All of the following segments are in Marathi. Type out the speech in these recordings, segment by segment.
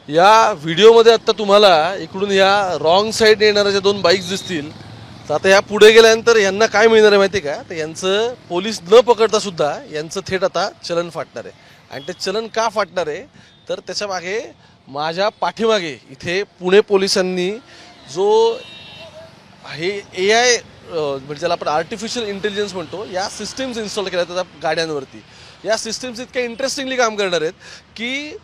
या व्हिडिओमध्ये आता तुम्हाला इकडून या रॉंग साईड येणाऱ्या ज्या दोन बाईक्स दिसतील, तर आता ह्या पुढे गेल्यानंतर यांना काय मिळणार आहे माहिती आहे का? तर यांचं पोलीस न पकडता सुद्धा यांचं थेट आता चलन फाटणार आहे. आणि ते चलन का फाटणार आहे तर त्याच्या मागे माझ्या पाठीमागे इथे पुणे पोलिसांनी जो हे AI म्हणजे ज्याला आपण आर्टिफिशियल इंटेलिजन्स म्हणतो, या सिस्टीम्स इन्स्टॉल केल्या त्या गाड्यांवरती. या सिस्टीम्स इतक्या इंटरेस्टिंगली काम करणार आहेत की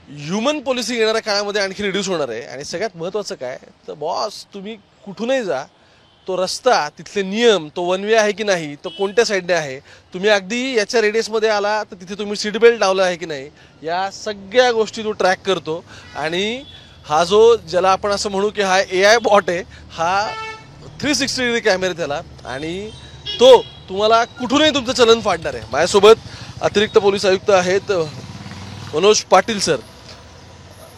ह्युमन पोलिसिंग येणाऱ्या काळामध्ये आणखी रिड्यूस होणार आहे. आणि सगळ्यात महत्त्वाचं काय तर बॉस, तुम्ही कुठूनही जा, तो रस्ता, तिथले नियम, तो वन वे आहे की नाही, तो कोणत्या साईडने आहे, तुम्ही अगदी याच्या रेडियसमध्ये आला तर तिथे तुम्ही सीट बेल्ट लावला आहे की नाही, या सगळ्या गोष्टी तो ट्रॅक करतो. आणि हा जो ज्याला आपण असं म्हणू की हा AI बॉट आहे, हा 360 डिग्री कॅमेरे त्याला, आणि तो तुम्हाला कुठूनही तुमचं चलन फाडणार आहे. माझ्यासोबत अतिरिक्त पोलीस आयुक्त आहेत मनोज पाटील सर.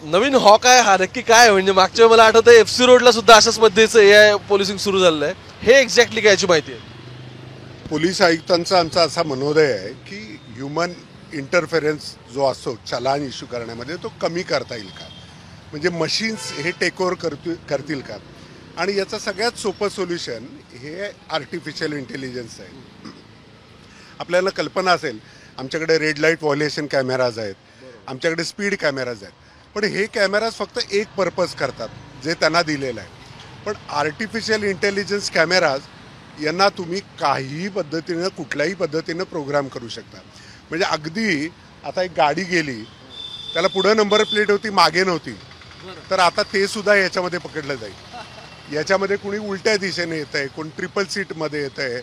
नवीन हॉक आहे हा नक्की काय? म्हणजे मागच्या वेळी मला आठवतं FC रोडला सुद्धा अशाच पद्धतीचं AI पोलिसिंग सुरू झालेलं आहे. हे एक्झॅक्टली काय याची माहिती आहे? पोलीस आयुक्तांचा आमचा असा मनोदय आहे की ह्युमन इंटरफेरन्स जो असतो चलान इश्यू करण्यामध्ये तो कमी करता येईल का, म्हणजे मशीन्स हे टेक ओव्हर करतील का. आणि याचं सगळ्यात सोपं सोल्युशन हे आर्टिफिशियल इंटेलिजन्स आहे. आपल्याला कल्पना असेल आमच्याकडे रेड लाईट व्हायोलेशन कॅमेराज आहेत, आमच्याकडे स्पीड कॅमेराज आहेत, पण हे कॅमेराज फक्त एक पर्पज करतात जे त्यांना दिलेलं आहे. पण आर्टिफिशियल इंटेलिजन्स कॅमेराज यांना तुम्ही काहीही पद्धतीनं कुठल्याही पद्धतीनं प्रोग्राम करू शकता. म्हणजे अगदी आता एक गाडी गेली, त्याला पुढं नंबर प्लेट होती, मागे नव्हती, तर आता ते सुद्धा याच्यामध्ये पकडलं जाईल. याच्यामध्ये कुणी उलट्या दिशेने येत आहे, कोण ट्रिपल सीटमध्ये येत आहे,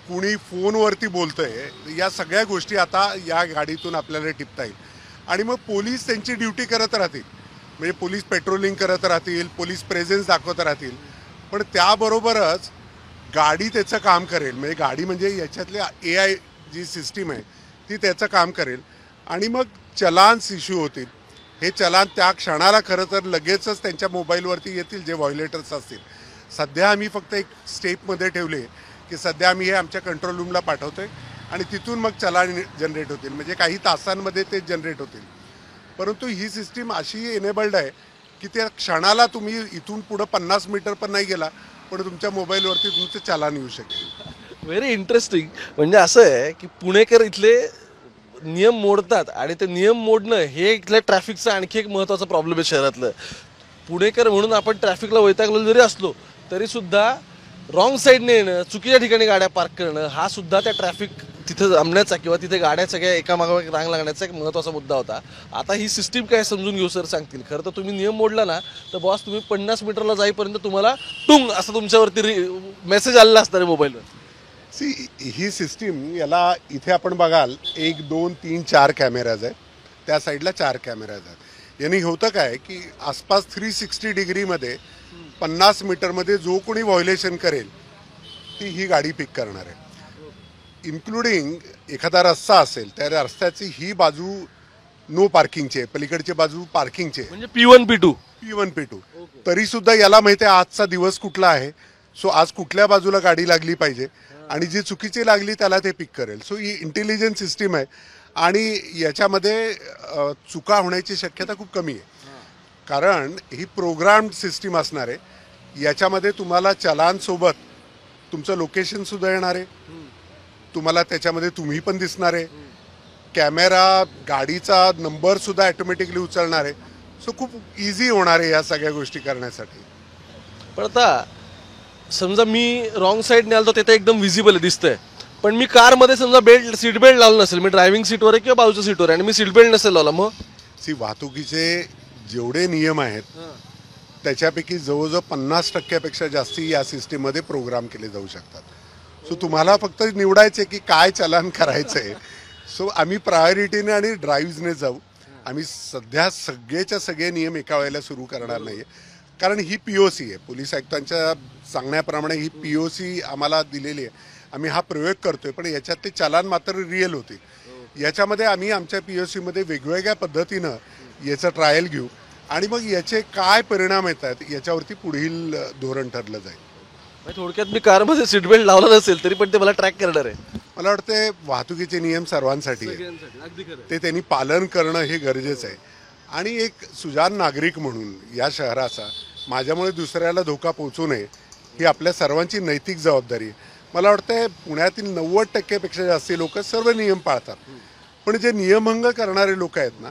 कुणी फोनवरती बोलतं आहे, या सगळ्या गोष्टी आता या गाडीतून आपल्याला टिपता येईल. आणि मग पोलीस त्यांची ड्युटी करत राहतील, म्हणजे पोलीस पेट्रोलिंग करत राहतील, पोलीस प्रेझेन्स दाखवत राहतील, पण त्याबरोबरच गाडी त्याचं काम करेल. म्हणजे गाडी म्हणजे याच्यातली AI जी सिस्टीम आहे ती त्याचं काम करेल. आणि मग चलान्स इश्यू होतील. हे चलान त्या क्षणाला खरं तर लगेचच त्यांच्या मोबाईलवरती येतील जे व्हायोलेटर्स असतील. सध्या आम्ही फक्त एक स्टेपमध्ये ठेवले की सध्या आम्ही हे आमच्या कंट्रोल रूमला पाठवतोय आणि तिथून मग चलान जनरेट होतील, म्हणजे काही तासांमध्ये ते जनरेट होतील. परंतु ही सिस्टीम अशी एनेबल्ड आहे की त्या क्षणाला तुम्ही इथून पुढं 50 मीटर पण नाही गेला पण तुमच्या मोबाईलवरती तुमचं चलान येऊ शकेल. Very interesting. म्हणजे असं आहे की पुणेकर इथले नियम मोडतात आणि ते नियम मोडणं हे इथल्या ट्रॅफिकचा आणखी एक महत्त्वाचा प्रॉब्लेम आहे शहरातलं. पुणेकर म्हणून आपण ट्रॅफिकला वैतागलेलो जरी असलो तरी सुद्धा रॉंग साईडने येणं, चुकीच्या ठिकाणी गाड्या पार्क करणं, हा सुद्धा त्या ट्रॅफिक तिथं जमण्याचा किंवा तिथे गाड्या सगळ्या एकामागोमाग रांग लागण्याचा एक महत्त्वाचा मुद्दा होता. आता ही सिस्टीम काय समजून घेऊ सर सांगतील. खरं तर तुम्ही नियम मोडला ना तर बॉस, तुम्ही 50 मीटरला जाईपर्यंत तुम्हाला टुंग असं तुमच्यावरती मेसेज आलेला असणार आहे मोबाईलवर. ही सिस्टीम याला इथे आपण बघाल 1 2 3 4 कॅमेराज आहेत, त्या साईडला 4 कॅमेराज आहेत. यांनी होतं काय की आसपास 360 डिग्रीमध्ये 50 मीटरमध्ये जो कोणी व्हायोलेशन करेल ती ही गाडी पिक करणार आहे. इन्क्लुडिंग एखादा रस्ता असेल त्या रस्त्याची ही बाजू नो पार्किंगचे, पलीकडची बाजू पार्किंगचे, म्हणजे P1 P2. तरी सुद्धा याला माहिती आहे आजचा दिवस कुठला आहे, सो आज कुठल्या बाजूला गाडी लागली पाहिजे आणि जी चुकीची लागली त्याला ते पिक करेल. सो ही इंटेलिजन्स सिस्टीम आहे आणि याच्यामध्ये चुका होण्याची शक्यता खूप कमी आहे, कारण ही प्रोग्राम्ड सिस्टीम असणार आहे. याच्यामध्ये तुम्हाला चलानसोबत तुमचं लोकेशनसुद्धा येणार आहे, तुम्हाला त्याच्यामध्ये तुम्ही पण दिसणार आहे, कॅमेरा गाडीचा नंबरसुद्धा ॲटोमॅटिकली उचलणार आहे. सो खूप इझी होणार आहे या सगळ्या गोष्टी करण्यासाठी. पण आता समजा मी रॉंग साईडने आलो तर ते एकदम विजिबल दिसतंय, पण मी कारमध्ये समजा सीट बेल्ट लावलं नसेल, मी ड्रायव्हिंग सीटवर आहे किंवा बाजूच्या सीटवर आहे आणि मी सीट बेल्ट नसेल लावला, मग वाहतुकीचे जेवढे नियम आहेत त्याच्यापैकी जवळजवळ 50% जास्ती या सिस्टीममध्ये प्रोग्राम केले जाऊ शकतात. सो तुम्हाला फक्त निवडायचे की काय चलान करायचं आहे. सो आम्ही प्रायोरिटीने आणि ड्राईव्हने जाऊ. आम्ही सध्या सगळेच्या सगळे नियम एका वेळेला सुरू करणार नाही, कारण ही POC आहे. पोलीस आयुक्तांच्या सांगण्याप्रमाणे ही POC आम्हाला दिलेली आहे. आम्ही हा प्रयोग करतोय, पण याच्यात ते चलान मात्र रिअल होते. याच्यामध्ये आम्ही आमच्या POCमध्ये वेगवेगळ्या पद्धतीनं याचं ट्रायल घेऊ आणि मग याचे काय परिणाम येतात याच्यावरती पुढील धोरण ठरलं जाईल. थोडक्यात मी कारमध्ये सीट बेल्ट लावला नसेल तरी पण ते मला ट्रॅक करणार आहे. मला वाटते वाहतुकीचे नियम सर्वांसाठी आहे, ते त्यांनी पालन करणं हे गरजेचं आहे. आणि एक सुजाण नागरिक म्हणून या शहराचा माझ्यामुळे दुसऱ्याला धोका पोहोचू नये ही आपल्या सर्वांची नैतिक जबाबदारी आहे. मला वाटतं पुण्यातील 90% जास्ती लोक सर्व नियम पाळतात, पण जे नियमभंग करणारे लोक आहेत ना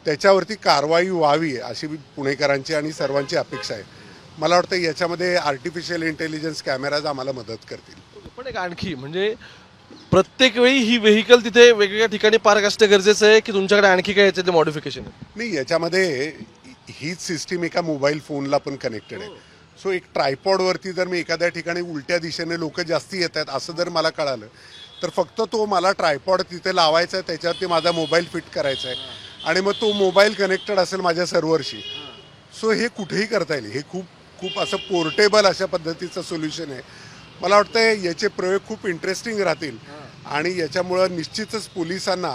त्याच्यावरती कारवाई व्हावी अशी पुणेकरांची आणि सर्वांची अपेक्षा आहे. मला वाटतं याच्यामध्ये आर्टिफिशियल इंटेलिजन्स कॅमेराज आम्हाला मदत करतील. पण एक आणखी म्हणजे प्रत्येक वेळी ही व्हेकल तिथे वेगवेगळ्या ठिकाणी पार्क असणं गरजेचं आहे की तुमच्याकडे आणखी काय याच्यातले मॉडिफिकेशन आहे? नाही, याच्यामध्ये हीच सिस्टीम एका मोबाईल फोनला पण कनेक्टेड आहे. सो एक ट्रायपॉडवरती जर मी एखाद्या ठिकाणी उलट्या दिशेने लोक जास्ती येत आहेत असं जर मला कळालं तर फक्त तो मला ट्रायपॉड तिथे लावायचा आहे, त्याच्यावरती माझा मोबाईल फिट करायचा आहे आणि मग तो मोबाईल कनेक्टेड असेल माझ्या सर्व्हरशी. सो हे कुठेही करता येईल. हे खूप खूप असं पोर्टेबल अशा पद्धतीचं सोल्युशन आहे. मला वाटतं याचे प्रयोग खूप इंटरेस्टिंग राहतील आणि याच्यामुळं निश्चितच पोलिसांना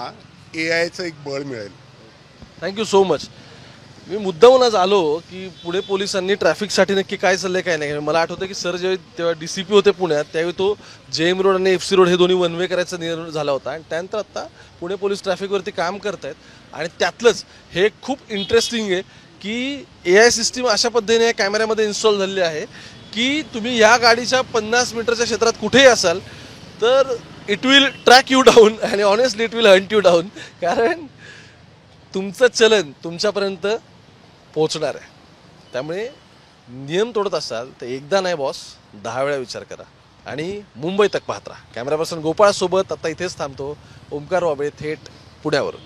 AIचं एक बळ मिळेल. Thank you so much. मी मुद्दामून आज आलो की पुणे पोलिसांनी ट्रॅफिकसाठी नक्की काय चाललंय काय नाही. मला आठवतं की सर जेव्हा तेव्हा DCP होते पुण्यात त्यावेळी तो JM रोड आणि FC रोड हे दोन्ही वन वे करायचा निर्णय झाला होता आणि त्यानंतर आता पुणे पोलीस ट्रॅफिकवरती काम करत आहेत आणि त्यातलंच हे खूप इंटरेस्टिंग आहे की AI सिस्टीम अशा पद्धतीने कॅमेऱ्यामध्ये इन्स्टॉल झालेली आहे की तुम्ही या गाडीच्या 50 मीटरच्या क्षेत्रात कुठेही असाल तर it will track you down आणि honestly it will hunt you down, कारण तुमचं चलन तुमच्यापर्यंत पोहोचणार आहे. त्यामुळे नियम तोडत असाल तर एकदा नाही बॉस 10 वेळा विचार करा आणि मुंबई तक पाहत राहा. कॅमेरा पर्सन गोपाळ सोबत आता इथेच थांबतो. ओमकार वाबळे, थेट पुण्यावरून.